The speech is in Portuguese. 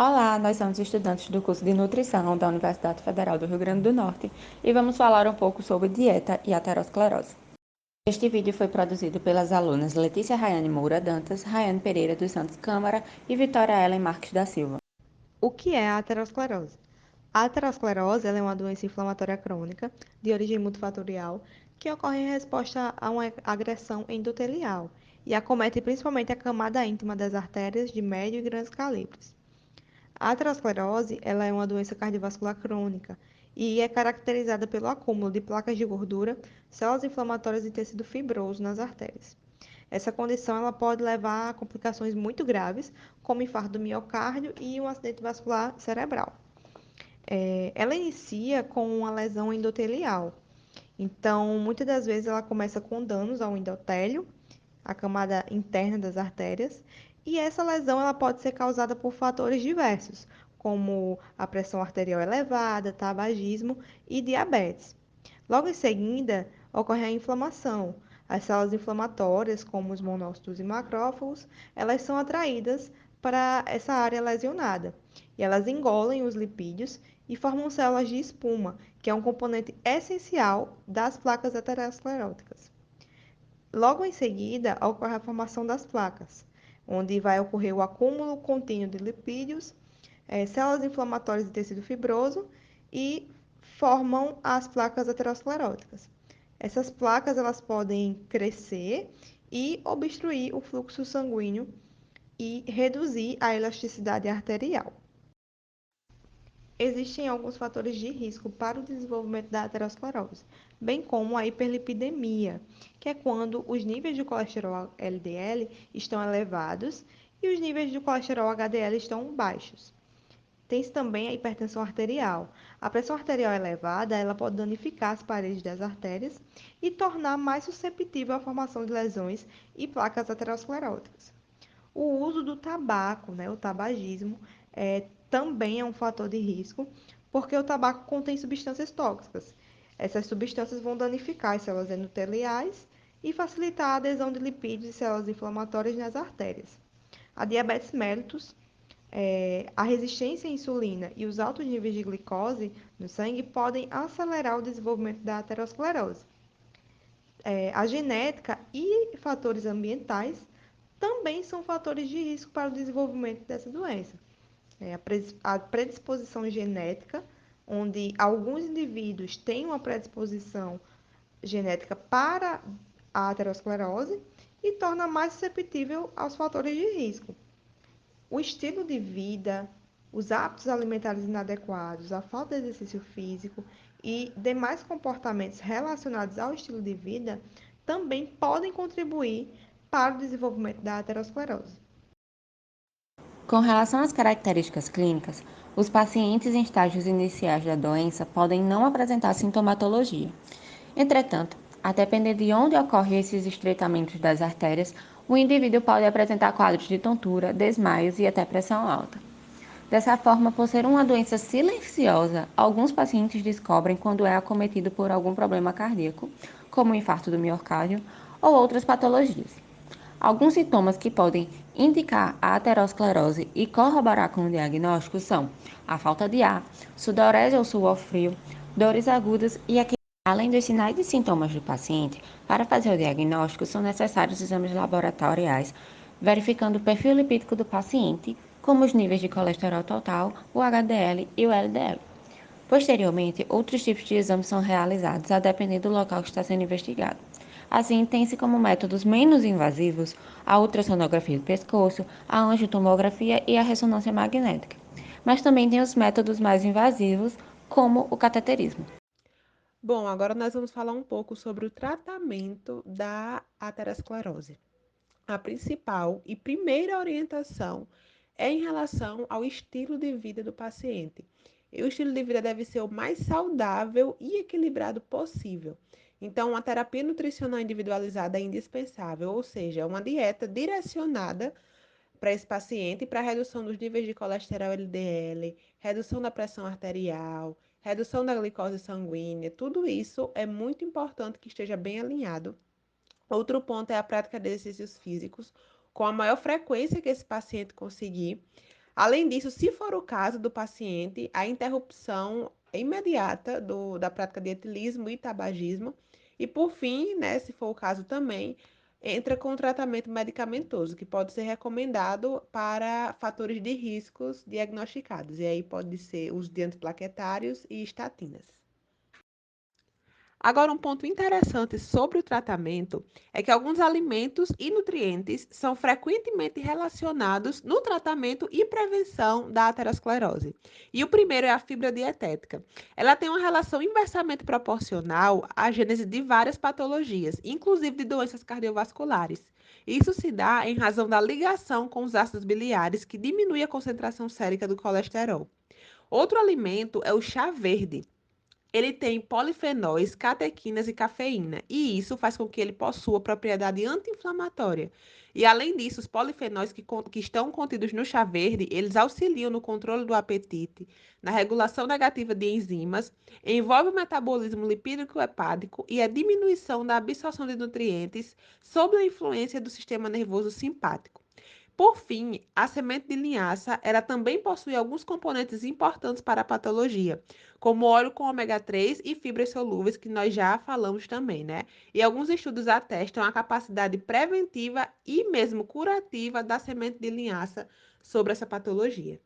Olá, nós somos estudantes do curso de Nutrição da Universidade Federal do Rio Grande do Norte e vamos falar um pouco sobre dieta e aterosclerose. Este vídeo foi produzido pelas alunas Letícia Rayane Moura Dantas, Rayane Pereira dos Santos Câmara e Vitória Ellen Marques da Silva. O que é a aterosclerose? A aterosclerose ela é uma doença inflamatória crônica de origem multifatorial que ocorre em resposta a uma agressão endotelial e acomete principalmente a camada íntima das artérias de médio e grandes calibres. A aterosclerose ela é uma doença cardiovascular crônica e é caracterizada pelo acúmulo de placas de gordura, células inflamatórias e tecido fibroso nas artérias. Essa condição ela pode levar a complicações muito graves, como infarto do miocárdio e um acidente vascular cerebral. Ela inicia com uma lesão endotelial. Então, muitas das vezes ela começa com danos ao endotélio, a camada interna das artérias, e essa lesão ela pode ser causada por fatores diversos, como a pressão arterial elevada, tabagismo e diabetes. Logo em seguida, ocorre a inflamação. As células inflamatórias, como os monócitos e macrófagos, elas são atraídas para essa área lesionada e elas engolem os lipídios e formam células de espuma, que é um componente essencial das placas ateroscleróticas. Logo em seguida, ocorre a formação das placas, onde vai ocorrer o acúmulo contínuo de lipídios, células inflamatórias de tecido fibroso e formam as placas ateroscleróticas. Essas placas elas podem crescer e obstruir o fluxo sanguíneo e reduzir a elasticidade arterial. Existem alguns fatores de risco para o desenvolvimento da aterosclerose, bem como a hiperlipidemia, que é quando os níveis de colesterol LDL estão elevados e os níveis de colesterol HDL estão baixos. Tem-se também a hipertensão arterial. A pressão arterial elevada, ela pode danificar as paredes das artérias e tornar mais susceptível à formação de lesões e placas ateroscleróticas. O uso do tabaco, né, o tabagismo, também é um fator de risco, porque o tabaco contém substâncias tóxicas. Essas substâncias vão danificar as células endoteliais e facilitar a adesão de lipídios e células inflamatórias nas artérias. A diabetes mellitus, a resistência à insulina e os altos níveis de glicose no sangue podem acelerar o desenvolvimento da aterosclerose. A genética e fatores ambientais também são fatores de risco para o desenvolvimento dessa doença. A predisposição genética, onde alguns indivíduos têm uma predisposição genética para a aterosclerose e torna mais susceptível aos fatores de risco. O estilo de vida, os hábitos alimentares inadequados, a falta de exercício físico e demais comportamentos relacionados ao estilo de vida também podem contribuir para o desenvolvimento da aterosclerose. Com relação às características clínicas, os pacientes em estágios iniciais da doença podem não apresentar sintomatologia. Entretanto, a depender de onde ocorrem esses estreitamentos das artérias, o indivíduo pode apresentar quadros de tontura, desmaios e até pressão alta. Dessa forma, por ser uma doença silenciosa, alguns pacientes descobrem quando é acometido por algum problema cardíaco, como o infarto do miocárdio ou outras patologias. Alguns sintomas que podem indicar a aterosclerose e corroborar com o diagnóstico são a falta de ar, sudorese ou suor frio, dores agudas e aqui. Além dos sinais e sintomas do paciente, para fazer o diagnóstico são necessários exames laboratoriais, verificando o perfil lipídico do paciente, como os níveis de colesterol total, o HDL e o LDL. Posteriormente, outros tipos de exames são realizados, a depender do local que está sendo investigado. Assim, tem-se como métodos menos invasivos a ultrassonografia do pescoço, a angiotomografia e a ressonância magnética. Mas também tem os métodos mais invasivos, como o cateterismo. Bom, agora nós vamos falar um pouco sobre o tratamento da aterosclerose. A principal e primeira orientação é em relação ao estilo de vida do paciente. E o estilo de vida deve ser o mais saudável e equilibrado possível. Então, a terapia nutricional individualizada é indispensável, ou seja, uma dieta direcionada para esse paciente para redução dos níveis de colesterol LDL, redução da pressão arterial, redução da glicose sanguínea. Tudo isso é muito importante que esteja bem alinhado. Outro ponto é a prática de exercícios físicos com a maior frequência que esse paciente conseguir. Além disso, se for o caso do paciente, a interrupção imediata da prática de etilismo e tabagismo. E, por fim, né, se for o caso também, entra com o tratamento medicamentoso, que pode ser recomendado para fatores de riscos diagnosticados. E aí pode ser uso de antiplaquetários e estatinas. Agora, um ponto interessante sobre o tratamento é que alguns alimentos e nutrientes são frequentemente relacionados no tratamento e prevenção da aterosclerose. E o primeiro é a fibra dietética. Ela tem uma relação inversamente proporcional à gênese de várias patologias, inclusive de doenças cardiovasculares. Isso se dá em razão da ligação com os ácidos biliares, que diminui a concentração sérica do colesterol. Outro alimento é o chá verde. Ele tem polifenóis, catequinas e cafeína, e isso faz com que ele possua propriedade anti-inflamatória. E além disso, os polifenóis que estão contidos no chá verde, eles auxiliam no controle do apetite, na regulação negativa de enzimas, envolve o metabolismo lipídico hepático e a diminuição da absorção de nutrientes sob a influência do sistema nervoso simpático. Por fim, a semente de linhaça, ela também possui alguns componentes importantes para a patologia, como óleo com ômega 3 e fibras solúveis, que nós já falamos também, né? E alguns estudos atestam a capacidade preventiva e mesmo curativa da semente de linhaça sobre essa patologia.